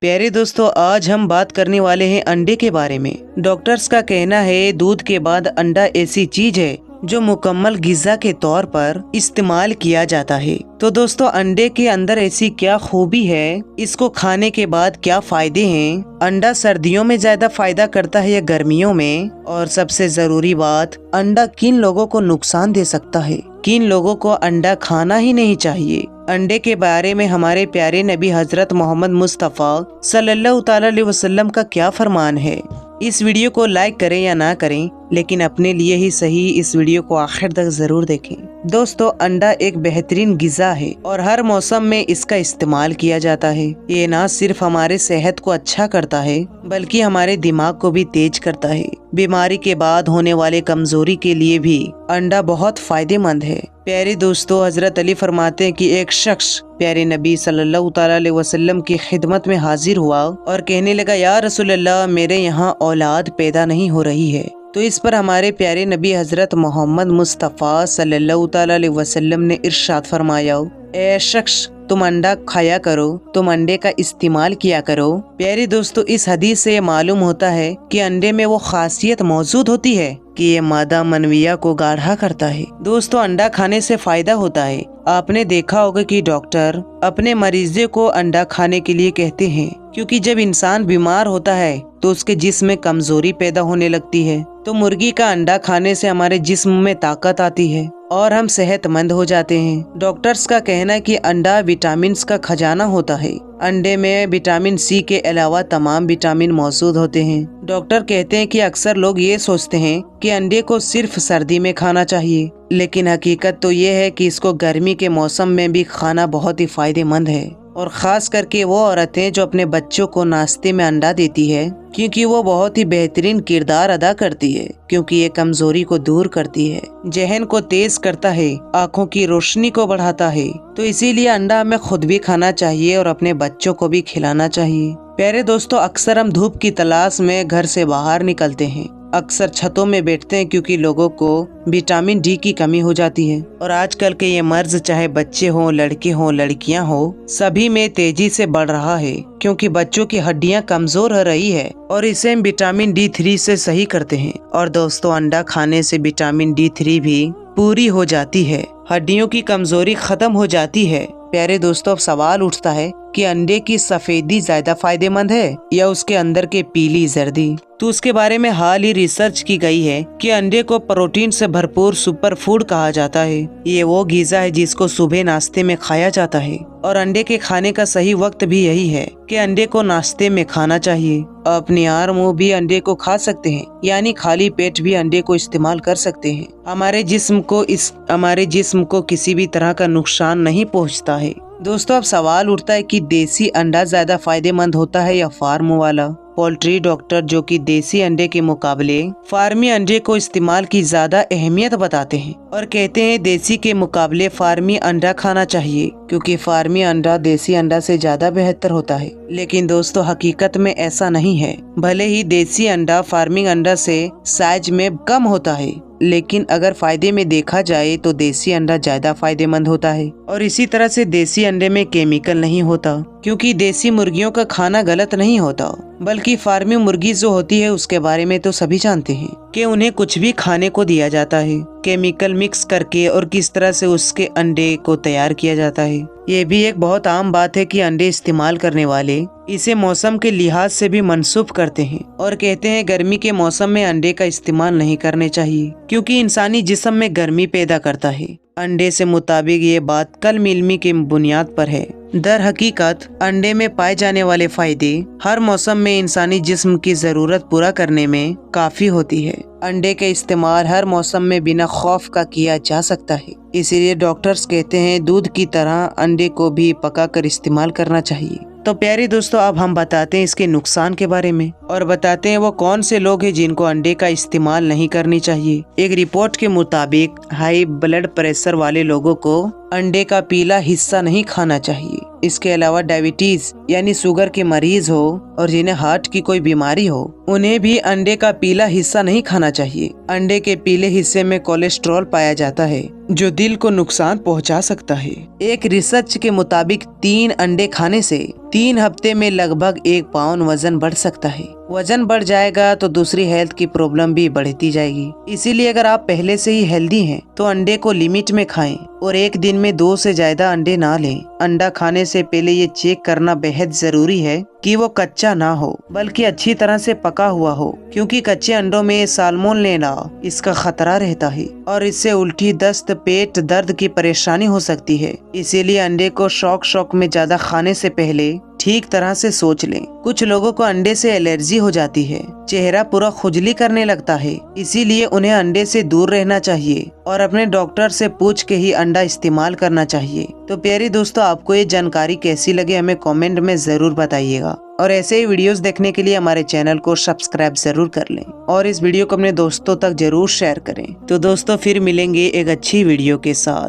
प्यारे दोस्तों, आज हम बात करने वाले हैं अंडे के बारे में। डॉक्टर्स का कहना है दूध के बाद अंडा ऐसी चीज है जो मुकम्मल गिज़ा के तौर पर इस्तेमाल किया जाता है। तो दोस्तों, अंडे के अंदर ऐसी क्या खूबी है, इसको खाने के बाद क्या फायदे हैं, अंडा सर्दियों में ज्यादा फायदा करता है या गर्मियों में, और सबसे जरूरी बात, अंडा किन लोगों को नुकसान दे सकता है, किन लोगों को अंडा खाना ही नहीं चाहिए। अंडे के बारे में हमारे प्यारे नबी हजरत मोहम्मद मुस्तफ़ा सल्लल्लाहु अलैहि वसल्लम का क्या फरमान है। इस वीडियो को लाइक करें या ना करें, लेकिन अपने लिए ही सही इस वीडियो को आखिर तक जरूर देखें। दोस्तों, अंडा एक बेहतरीन गिज़ा है और हर मौसम में इसका इस्तेमाल किया जाता है। ये ना सिर्फ हमारे सेहत को अच्छा करता है, बल्कि हमारे दिमाग को भी तेज करता है। बीमारी के बाद होने वाले कमजोरी के लिए भी अंडा बहुत फायदेमंद है। प्यारे दोस्तों, हजरत अली फरमाते हैं कि एक शख्स प्यारे नबी सल्लल्लाहु अलैहि वसल्लम की खिदमत में हाजिर हुआ और कहने लगा, या रसूल अल्लाह, मेरे यहाँ औलाद पैदा नहीं हो रही है। तो इस पर हमारे प्यारे नबी हजरत मोहम्मद मुस्तफ़ा सल्लल्लाहु अलैहि वसल्लम ने इरशाद फरमाया, ए शख्स, तुम अंडा खाया करो, तुम अंडे का इस्तेमाल किया करो। प्यारे दोस्तों, इस हदीस से मालूम होता है कि अंडे में वो खासियत मौजूद होती है कि ये मादा मनविया को गाढ़ा करता है। दोस्तों, अंडा खाने से फायदा होता है। आपने देखा होगा कि डॉक्टर अपने मरीजों को अंडा खाने के लिए कहते हैं, क्योंकि जब इंसान बीमार होता है तो उसके जिस्म में कमजोरी पैदा होने लगती है। तो मुर्गी का अंडा खाने से हमारे जिस्म में ताकत आती है और हम सेहतमंद हो जाते हैं। डॉक्टर्स का कहना है कि अंडा विटामिन का खजाना होता है। अंडे में विटामिन सी के अलावा तमाम विटामिन मौजूद होते हैं। डॉक्टर कहते हैं कि अक्सर लोग ये सोचते हैं कि अंडे को सिर्फ सर्दी में खाना चाहिए, लेकिन हकीकत तो ये है कि इसको गर्मी के मौसम में भी खाना बहुत ही फायदेमंद है। और खास करके वो औरतें जो अपने बच्चों को नाश्ते में अंडा देती है, क्योंकि वो बहुत ही बेहतरीन किरदार अदा करती है, क्योंकि ये कमजोरी को दूर करती है, जहन को तेज करता है, आँखों की रोशनी को बढ़ाता है। तो इसीलिए अंडा हमें खुद भी खाना चाहिए और अपने बच्चों को भी खिलाना चाहिए। प्यारे दोस्तों, अक्सर हम धूप की तलाश में घर से बाहर निकलते हैं, अक्सर छतों में बैठते हैं, क्योंकि लोगों को विटामिन डी की कमी हो जाती है। और आजकल के ये मर्ज, चाहे बच्चे हों, लड़के हों, लड़कियां हों, सभी में तेजी से बढ़ रहा है, क्योंकि बच्चों की हड्डियां कमजोर हो रही है और इसे हम विटामिन D3 से सही करते हैं। और दोस्तों, अंडा खाने से विटामिन D3 भी पूरी हो जाती है, हड्डियों की कमजोरी खत्म हो जाती है। प्यारे दोस्तों, अब सवाल उठता है कि अंडे की सफेदी ज्यादा फायदेमंद है या उसके अंदर के पीली जर्दी। तो उसके बारे में हाल ही रिसर्च की गई है कि अंडे को प्रोटीन से भरपूर सुपर फूड कहा जाता है। ये वो गिज़ा है जिसको सुबह नाश्ते में खाया जाता है, और अंडे के खाने का सही वक्त भी यही है कि अंडे को नाश्ते में खाना चाहिए। अपने यार मुँह भी अंडे को खा सकते हैं, यानी खाली पेट भी अंडे को इस्तेमाल कर सकते हैं। हमारे जिस्म को किसी भी तरह का नुकसान नहीं पहुँचता है। दोस्तों, अब सवाल उठता है कि देसी अंडा ज्यादा फायदेमंद होता है या फार्म वाला। पोल्ट्री डॉक्टर जो कि देसी अंडे के मुकाबले फार्मी अंडे को इस्तेमाल की ज्यादा अहमियत बताते हैं और कहते हैं देसी के मुकाबले फार्मी अंडा खाना चाहिए, क्योंकि फार्मी अंडा देसी अंडा से ज्यादा बेहतर होता है। लेकिन दोस्तों, हकीकत में ऐसा नहीं है। भले ही देसी अंडा फार्मिंग अंडा से साइज में कम होता है, लेकिन अगर फायदे में देखा जाए तो देसी अंडा ज्यादा फायदेमंद होता है। और इसी तरह से देसी अंडे में केमिकल नहीं होता, क्योंकि देसी मुर्गियों का खाना गलत नहीं होता, बल्कि फार्मी मुर्गी जो होती है उसके बारे में तो सभी जानते हैं कि उन्हें कुछ भी खाने को दिया जाता है केमिकल मिक्स करके, और किस तरह से उसके अंडे को तैयार किया जाता है। ये भी एक बहुत आम बात है कि अंडे इस्तेमाल करने वाले इसे मौसम के लिहाज से भी मंसूब करते हैं और कहते हैं गर्मी के मौसम में अंडे का इस्तेमाल नहीं करने चाहिए, क्योंकि इंसानी जिस्म में गर्मी पैदा करता है। अंडे से मुताबिक ये बात कल मिलमी के बुनियाद पर है। दर हकीकत अंडे में पाए जाने वाले फायदे हर मौसम में इंसानी जिस्म की जरूरत पूरा करने में काफी होती है। अंडे का इस्तेमाल हर मौसम में बिना खौफ का किया जा सकता है, इसीलिए डॉक्टर्स कहते हैं दूध की तरह अंडे को भी पकाकर इस्तेमाल करना चाहिए। तो प्यारे दोस्तों, अब हम बताते हैं इसके नुकसान के बारे में और बताते हैं वो कौन से लोग हैं जिनको अंडे का इस्तेमाल नहीं करनी चाहिए। एक रिपोर्ट के मुताबिक हाई ब्लड प्रेशर वाले लोगों को अंडे का पीला हिस्सा नहीं खाना चाहिए। इसके अलावा डायबिटीज यानी शुगर के मरीज हो और जिन्हें हार्ट की कोई बीमारी हो, उन्हें भी अंडे का पीला हिस्सा नहीं खाना चाहिए। अंडे के पीले हिस्से में कोलेस्ट्रॉल पाया जाता है जो दिल को नुकसान पहुंचा सकता है। एक रिसर्च के मुताबिक 3 अंडे खाने से 3 हफ्ते में लगभग 1 पाउंड वजन बढ़ सकता है। वजन बढ़ जाएगा तो दूसरी हेल्थ की प्रॉब्लम भी बढ़ती जाएगी। इसीलिए अगर आप पहले से ही हेल्दी हैं तो अंडे को लिमिट में खाएं और एक दिन में 2 से ज्यादा अंडे ना लें। अंडा खाने से पहले ये चेक करना बेहद जरूरी है कि वो कच्चा ना हो बल्कि अच्छी तरह से पका हुआ हो, क्योंकि कच्चे अंडों में साल्मोनेला इसका खतरा रहता है और इससे उल्टी, दस्त, पेट दर्द की परेशानी हो सकती है। इसीलिए अंडे को शौक में ज्यादा खाने से पहले ठीक तरह से सोच लें। कुछ लोगों को अंडे से एलर्जी हो जाती है, चेहरा पूरा खुजली करने लगता है, इसीलिए उन्हें अंडे से दूर रहना चाहिए और अपने डॉक्टर से पूछ के ही अंडा इस्तेमाल करना चाहिए। तो प्यारे दोस्तों, आपको ये जानकारी कैसी लगी हमें कमेंट में जरूर बताइएगा और ऐसे ही वीडियोस देखने के लिए हमारे चैनल को सब्सक्राइब जरूर कर लें और इस वीडियो को अपने दोस्तों तक जरूर शेयर करें। तो दोस्तों, फिर मिलेंगे एक अच्छी वीडियो के साथ।